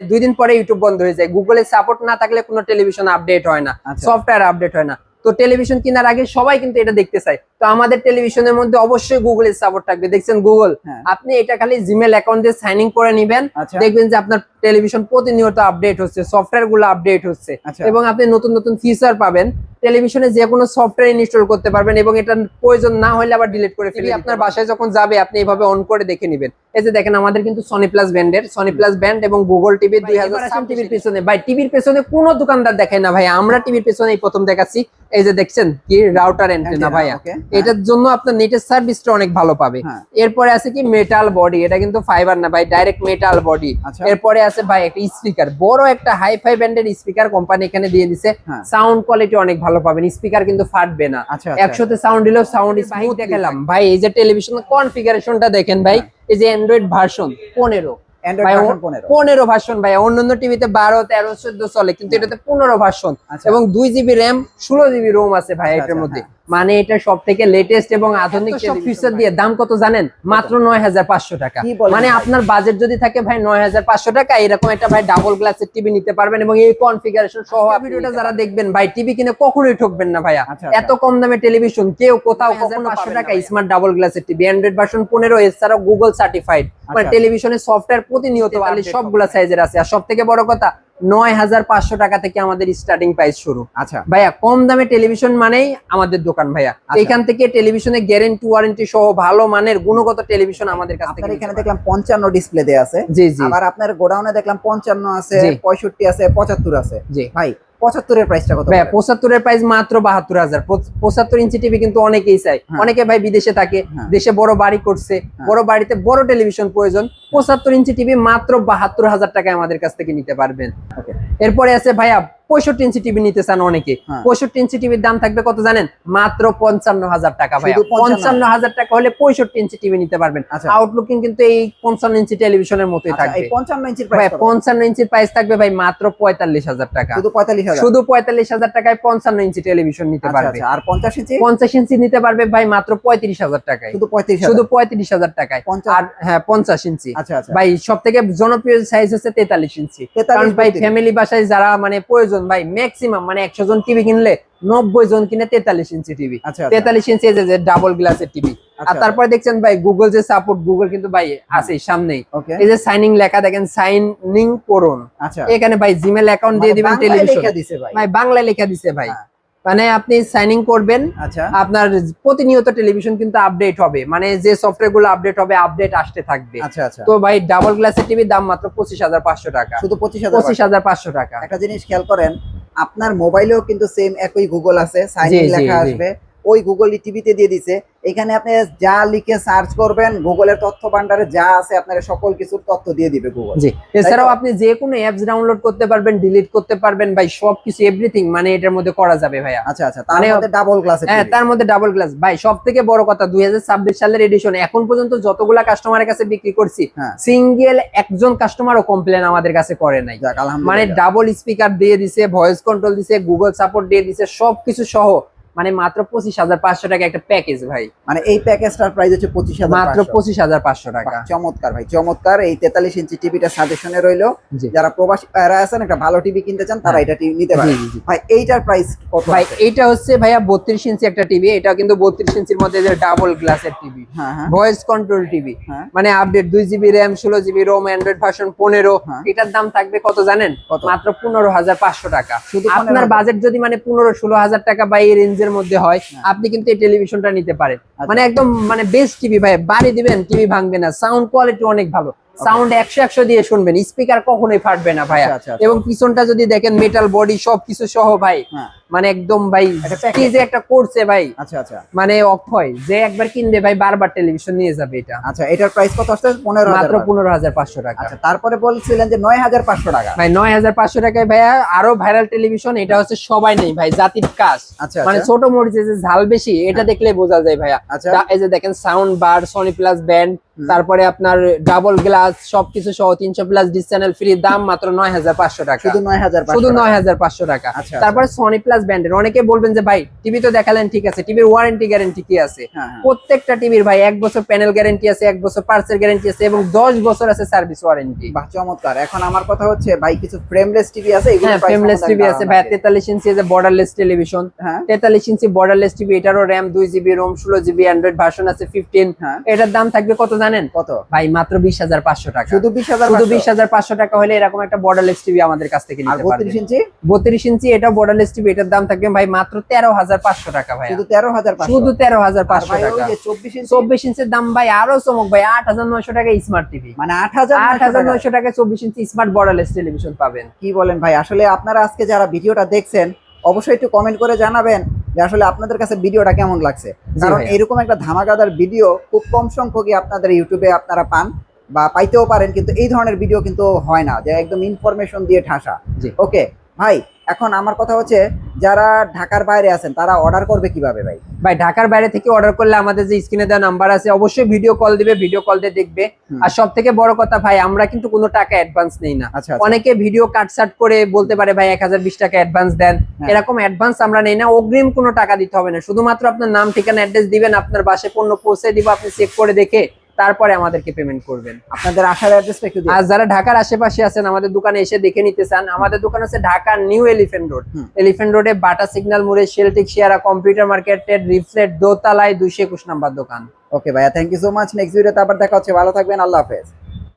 2 দিন পরে ইউটিউব বন্ধ হয়ে যায়। গুগলের সাপোর্ট না থাকলে কোনো টেলিভিশন আপডেট হয় না, সফটওয়্যার আপডেট হয় না। তো টেলিভিশন কেনার আগে সবাই কিন্তু এটা দেখতে চায়। তো আমাদের টেলিভিশনের মধ্যে অবশ্যই গুগলের সাপোর্ট থাকবে। দেখছেন গুগল, আপনি এটা খালি জিমেল অ্যাকাউন্ট দিয়ে সাইন ইন করে নেবেন, দেখবেন যে আপনার টেলিভিশন প্রতিনিয়ত আপডেট হচ্ছে, সফটওয়্যার গুলো আপডেট হচ্ছে এবং আপনি নতুন নতুন ফিচার পাবেন। টেলিভিশনে যে কোনো সফটওয়্যার ইনস্টল করতে পারবেন এবং এটা প্রয়োজন না হলে আবার ডিলিট করে ফেলে আপনার বাসায় যখন যাবে আপনি এইভাবে অন করে দেখে নেবেন। এই যে দেখেন আমাদের কিন্তু সনি প্লাস ব্র্যান্ডের, সনি প্লাস ব্র্যান্ড এবং গুগল টিভি 2000 টিভির পেছনে ভাই, টিভির পেছনে কোনো দোকানদার দেখায় না ভাই, আমরা টিভির পেছনেই প্রথম দেখাচ্ছি। এই যে দেখছেন কি রাউটার অ্যান্টেনা ভাইয়া, এটার জন্য আপনার নেটের সার্ভিসটা অনেক ভালো পাবে। এরপরে আছে কি মেটাল বডি, এটা কিন্তু ফাইবার না ভাই, ডাইরেক্ট মেটাল বডি। এরপরে আছে ভাই একটা স্পিকার, বড় একটা হাইফাই ব্র্যান্ডের স্পিকার কোম্পানি এখানে দিয়ে দিছে, সাউন্ড কোয়ালিটি অনেক ভালো পাবেন, স্পিকার কিন্তু ফাটবে না, 100তে সাউন্ড দিলেও সাউন্ড স্মুথ। দেখালাম ভাই এই যে টেলিভিশন কনফিগারেশনটা দেখেন ভাই, এই যে অ্যান্ড্রয়েড ভার্সন 15 ভার্সন ভাই, অন্যান্য টিভিতে 12, 13, 14 চলে, কিন্তু এটাতে 15 ভার্সন এবং 2 জিবি র্যাম, 16 জিবি রোম আছে ভাই এটার মধ্যে। মানে এটা সব থেকে লেটেস্ট এবং আধুনিক সব ফিচার দিয়ে। দাম কত জানেন? মাত্র 9500 টাকা। মানে আপনার বাজেট যদি থাকে ভাই 9500 টাকা, এরকম একটা ভাই ডাবল গ্লাসের টিভি নিতে পারবেন এবং এই কনফিগারেশন সহ। ভিডিওটা যারা দেখবেন ভাই, টিভি কিনে কখনোই ঠকবেন না ভাইয়া, এত কম দামে টেলিভিশন কেউ কোথাও কখনো 500 টাকা স্মার্ট ডাবল গ্লাসের টিভি, অ্যান্ড্রয়েড ভার্সন 15, এছাড়াও গুগল সার্টিফাইড। মানে টেলিভিশনের সফটওয়্যার প্রতিনিয়ত সবগুলা সাইজের আছে। আর সব থেকে বড় কথা 9500 টাকা থেকে আমাদের স্টার্টিং প্রাইস শুরু। আচ্ছা ভাইয়া, কম দামে টেলিভিশন মানেই আমাদের দোকান ভাইয়া। এখান থেকে টেলিভিশনে গ্যারান্টি ওয়ারেন্টি সহ ভালো মানের গুণগত টেলিভিশন আমাদের কাছ থেকে। এখানে দেখলাম 55 ডিসপ্লে দেয়া আছে। জি জি। আবার আপনার গোডাউনে দেখলাম 55 আছে, 65 আছে, 75 আছে। জি ভাই 75 এর প্রাইসটা কত? ভাই 75 এর প্রাইস মাত্র 72000। 75 ইঞ্চি টিভি কিন্তু অনেকেই চায়, অনেকে ভাই বিদেশে থাকে, দেশে বড় বাড়ি করছে, বড় বাড়িতে বড় টেলিভিশন প্রয়োজন, 75 ইঞ্চি টিভি মাত্র 72000 টাকায় আমাদের কাছ থেকে নিতে পারবেন। এরপরে আছে ভাইয়া 65 ইঞ্চি টিভি নিতে চান অনেকে, 65 ইঞ্চি টিভির দাম থাকবে কত জানেন? মাত্র 55000 টাকা ভাইয়া। 55000 টাকা হলে 65 ইঞ্চি টিভি নিতে পারবেন। আউটলুকিং কিন্তু এই 55 ইঞ্চি টেলিভিশনের মতোই থাকবে। এই 55 ইঞ্চির প্রাইস, 55 ইঞ্চির প্রাইস থাকবে ভাই মাত্র 45000 টাকা। শুধু 45000 টাকায় 55 ইঞ্চি টেলিভিশন নিতে পারবে। আর 50 ইঞ্চি নিতে পারবে ভাই মাত্র 35000 টাকায়। শুধু 35000 টাকায়। আর হ্যাঁ 50 ইঞ্চি ভাই সবথেকে জনপ্রিয় সাইজ হচ্ছে 43 ইঞ্চি। কারণ ভাই ফ্যামিলি বাসায় যারা মানে প্রয়োজন ভাই, ম্যাক্সিমাম মানে 100 জন টিভি কিনলে 90 জন কিনে 43 ইঞ্চি টিভি। 43 ইঞ্চি যে ডাবল গ্লাসের টিভি। আর তারপরে দেখছেন ভাই গুগল যে সাপোর্ট, গুগল কিন্তু ভাই আছে সামনেই। এই যে সাইনিং লেখা দেখেন, সাইনিং করুন, এখানে ভাই জিমেল অ্যাকাউন্ট দিয়ে দিবেন। টেলিভিশন ভাই বাংলায় লেখা দিছে ভাই, মানে আপনি সাইনিং করবেন, আপনার প্রতিনিয়ত টেলিভিশন কিন্তু আপডেট হবে, মানে যে সফটওয়্যার গুলো আপডেট হবে, আপডেট আসতে থাকবে। তো ভাই ডাবল গ্লাসের টিভির দাম মাত্র 25500 টাকা। শুধু 25500 টাকা। একটা জিনিস খেয়াল করেন, আপনার মোবাইলেও কিন্তু সেম একই গুগল আছে, সাইনিং লেখা আসবে, ওই গুগল টিভিতে দিয়ে দিছে। এখানে আপনি যা লিখে সার্চ করবেন, গুগলের তথ্য ভান্ডারে যা আছে আপনার সকল কিছুর তথ্য দিয়ে দিবে গুগল। জি, এছাড়াও আপনি যে কোনো অ্যাপস ডাউনলোড করতে পারবেন, ডিলিট করতে পারবেন ভাই, সবকিছু এভরিথিং মানে এটার মধ্যে করা যাবে ভাইয়া। আচ্ছা, তার মধ্যে ডাবল গ্লাস। হ্যাঁ, তার মধ্যে ডাবল গ্লাস ভাই। সবথেকে বড় কথা 2026 সালের এডিশন এখন পর্যন্ত যতগুলা কাস্টমারের কাছে বিক্রি করছি, সিঙ্গেল একজন কাস্টমারও কমপ্লেন আমাদের কাছে করে নাই। মানে ডাবল স্পিকার দিয়ে দিছে, ভয়েস কন্ট্রোল দিছে, গুগল সাপোর্ট দিয়ে দিছে, সবকিছু সহ মানে মাত্র 25500 টাকা একটা প্যাকেজ ভাই। মানে এই প্যাকেজটার প্রাইস হচ্ছে 25500, মাত্র 25500 টাকা। চমৎকার ভাই, চমৎকার। এই 43 ইঞ্চি টিভিটা সাজেশনে রইলো, যারা প্রবাসী আছেন একটা ভালো টিভি কিনতে চান তারা এটা টিভি নিতে পারেন। ভাই এইটার প্রাইস কত? ভাই এইটা হচ্ছে ভাইয়া 32 ইঞ্চি একটা টিভি, এটা কিন্তু 32 ইঞ্চির মধ্যে যে ডাবল গ্লাসের টিভি, ভয়েস কন্ট্রোল টিভি, মানে update 2 GB RAM, 16 GB ROM, Android version 15। এটার দাম থাকবে কত জানেন? মাত্র 15500 টাকা। আপনার বাজেট যদি মানে 15-16000 টাকা বা এই রেঞ্জের মধ্যে হয়, আপনি কিন্তু এই টেলিভিশনটা নিতে পারেন। মানে একদম মানে বেস্ট টিভি ভাই, বাড়ি দিবেন টিভি ভাঙবে না, সাউন্ড কোয়ালিটি অনেক ভালো, সাউন্ড 100 দিয়ে শুনবেন, স্পিকার কখনোই ফাটবে না ভাইয়া। এবং পিছনটা যদি দেখেন মেটাল বডি সবকিছু সহ ভাই, মানে একদম ভাই কি যে একটা করছে ভাই। মানে অক্ষয় যে একবার কিনবে ভাই বারবার টেলিভিশন নিয়ে যাবে এটা। আচ্ছা, এটার প্রাইস কত আসছে? মাত্র 15500 টাকা। আচ্ছা, তারপরে বলছিলেন যে 9500 টাকা। ভাই 9500 টাকায় ভাইয়া আরো ভাইরাল টেলিভিশন, এটা হচ্ছে সবাই নেই ভাই, জাতির কাজ। মানে ছোট মরিচে যে ঝাল বেশি, এটা দেখলে বোঝা যায় ভাইয়া। এই যে দেখেন sound bar, Sony plus band, তারপরে আপনার ডাবল গ্লাস সবকিছু সহ 300 প্লাস ডিশ চ্যানেল ফ্রি, দাম মাত্র 9500 টাকা। শুধু 9500 টাকা। তারপরে সনি প্লাস ক্লাস ব্র্যান্ডের। অনেকে বলবেন যে ভাই টিভি তো দেখালেন, ঠিক আছে, টিভির ওয়ারেন্টি গ্যারান্টি কি আছে? প্রত্যেকটা টিভির ভাই 1 বছর প্যানেল গ্যারান্টি আছে, 1 বছর পার্টসের গ্যারান্টি আছে এবং 10 বছর আছে সার্ভিস ওয়ারেন্টি। বাহ, চমৎকার। এখন আমার কথা হচ্ছে ভাই কিছু ফ্রেমলেস টিভি আছে, এগুলো হ্যাঁ, ফ্রেমলেস টিভি আছে ভাই। 43 ইঞ্চি যে borderless television, 43 inch borderless TV, এটারও RAM 2 GB, ROM 16 GB, Android version আছে 15। এটার দাম থাকবে কত জানেন? কত ভাই? মাত্র 20,500 টাকা। শুধু 20,500 টাকা হলে এরকম একটা বর্ডারলেস টিভি আমাদের কাছ থেকে নিতে পারবেন। 32 ইঞ্চি 32 ইঞ্চি এটা বর্ডারলেস টিভি, এটার দাম থাকবে ভাই মাত্র 13,500 টাকা ভাই। শুধু 13,500, শুধু 13,500 টাকা। 24 ইঞ্চির দাম ভাই আরো চমক ভাই, 8,900 টাকা স্মার্ট টিভি, মানে 8,900 টাকা 24 ইঞ্চি স্মার্ট বর্ডারলেস টেলিভিশন পাবেন। কি বলেন ভাই? আসলে আপনারা আজকে যারা ভিডিওটা দেখছেন অবশ্যই একটু কমেন্ট করে জানাবেন যে আসলে আপনাদের কাছে ভিডিওটা কেমন লাগছে, কারণ এরকম একটা ধামাকাদার ভিডিও খুব কম সংখ্যকই আপনাদের ইউটিউবে আপনারা পান বা পাইতেও পারেন, কিন্তু এই ধরনের ভিডিও কিন্তু হয় না যে একদম ইনফরমেশন দিয়ে ঠাসা। ওকে ভাই, এখন আমার কথা হচ্ছে যারা ঢাকার বাইরে আছেন তারা অর্ডার করবে কিভাবে ভাই? ভাই ঢাকার বাইরে থেকে অর্ডার করলে আমাদের যে স্ক্রিনে দেওয়া নাম্বার আছে অবশ্যই ভিডিও কল দিবে, ভিডিও কল দিয়ে দেখবে। আর সব থেকে বড় কথা ভাই, আমরা কিন্তু কোনো টাকা অ্যাডভান্স নেই না। অনেকে ভিডিও কাটসাট করে বলতে পারে ভাই 1020 টাকা অ্যাডভান্স দেন, এরকম অ্যাডভান্স আমরা নেই না। অগ্রিম কোনো টাকা দিতে হবে না, শুধুমাত্র আপনার নাম, ঠিকানা, অ্যাড্রেস দিবেন, আপনার বাসায় পণ্য পৌঁছে দিব, আপনি চেক করে দেখে তারপরে আমাদেরকে পেমেন্ট করবেন। আপনাদের আসার অ্যাড্রেসটা একটু দিন। আর যারা ঢাকার আশেপাশে আছেন আমাদের দোকানে এসে দেখে নিতে চান, আমাদের দোকান আছে ঢাকার নিউ এলিফ্যান্ট রোড। এলিফ্যান্ট রোডে বাটা সিগন্যাল মোড়ে শেলটিক শিয়ারা কম্পিউটার মার্কেটের রিফ্লেট দোতলায় 221 নাম্বার দোকান। ওকে ভাইয়া, thank you so much. Next ভিডিওতে আবার দেখা হচ্ছে, ভালো থাকবেন, আল্লাহ হাফেজ।